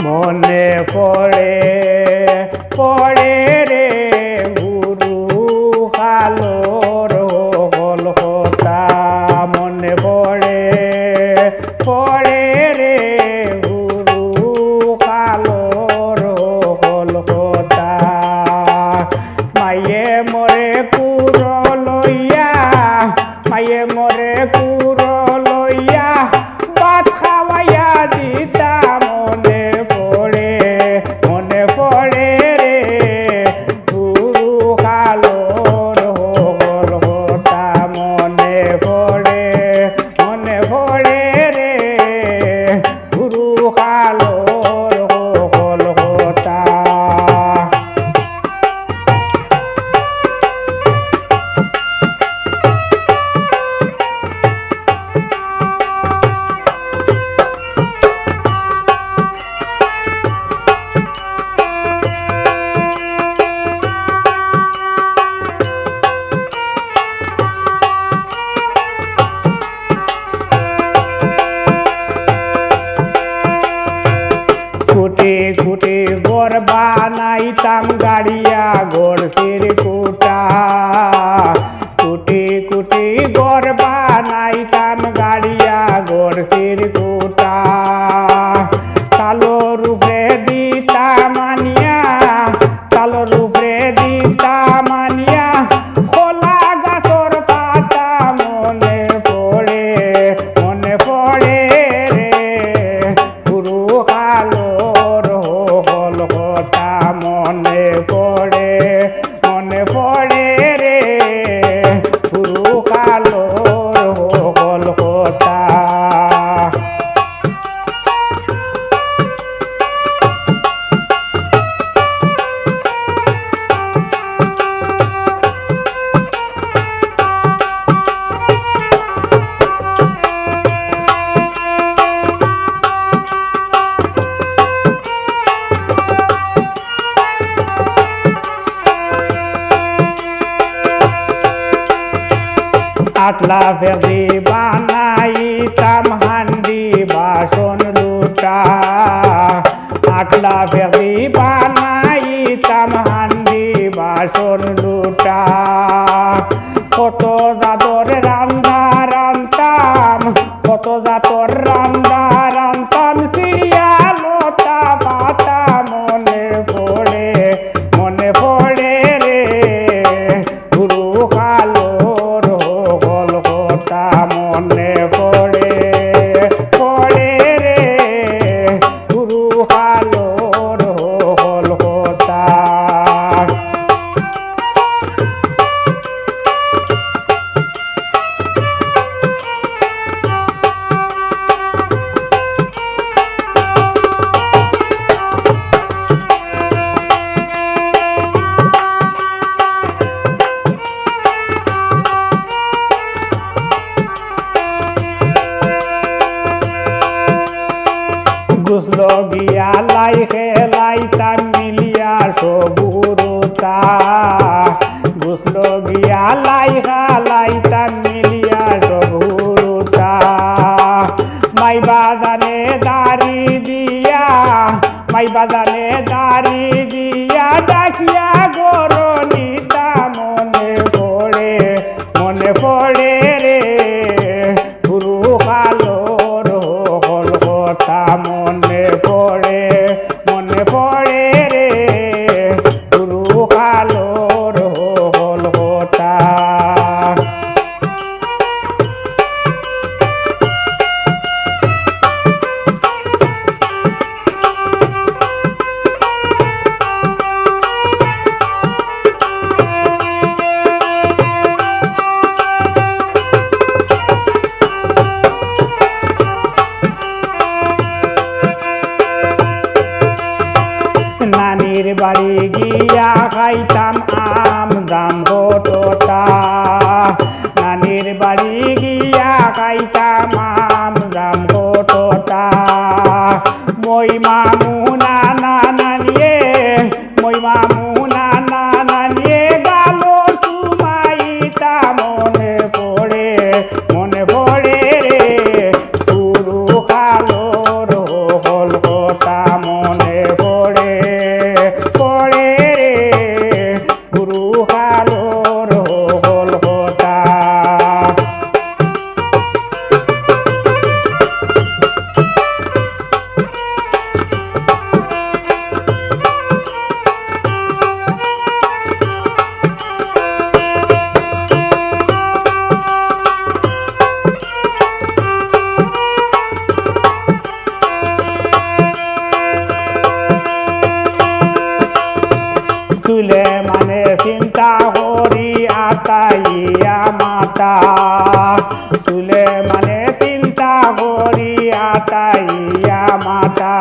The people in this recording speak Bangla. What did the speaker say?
মনে পড়ে পড়ে রে গুরু কালোর হল কথা মনে পড়ে পড়ে রে গুরু কালোর হল কথা মায়ে মরে কুর লইয়া মায়ে মরে কুর লইয়া ভাত খাওয়াইয়া দিতা মনে পড়ে রে গুরু কালোর হল কথা মনে পড়ে রে গুরু কালোর হল কথা কুটে কুটে ঘর বানাইতাম গাড়িয়া ঘর কুটা কুটে কুটে ঘর বানাইতাম গাড়িয়া ঘর কুটা তালোর উপরে দিতাম মানিয়া তালোর উপরে দিতাম মানিয়া খোলা গাছর পাতা মনে পড়ে রে গুরু কালোর হল কথা মনে পড়ে রে গুরু কালোর হল কথা আটলা ফেরি বানাইতাম হান্ডি বাসন লুটা আটলা ফেরি বানাইতাম হান্ডি বাসন লুটা কত জাতর রান্দা রান্তাম কত জাতর রান্দা রান্তাম সিরিয়া লতা পাতা মনে পড়ে রে গুরু কালোর হল কথা মনে পড়ে রে গুরু কালোর হল কথা গুসলো গিয়া লাই খেলাইতাম মিলিয়া সবুরতা গুসলো গিয়া লাই খেলাইতাম মিলিয়া সবুরতা মাই বাজানে দাড়ি দিয়া মাই বাজানে দাড়ি দিয়া ডাকিয়া গরনিতা মনে পড়ে রে গুরু কালোর হল কথা মনে পড়ে রে গুরু কালোর হল কথা নানির বাড়ি গিয়া খাইতাম আম জাম গোটা নানির বাড়ি গিয়া খাইতাম আম জাম গোটা মই মামু নানিয়ে গালো সুমাইতা মনে পড়ে রে গুরু কালোর হল কথা মনে মাতা সুলেমানে চিন্তা করিয়া তাইয়া মাতা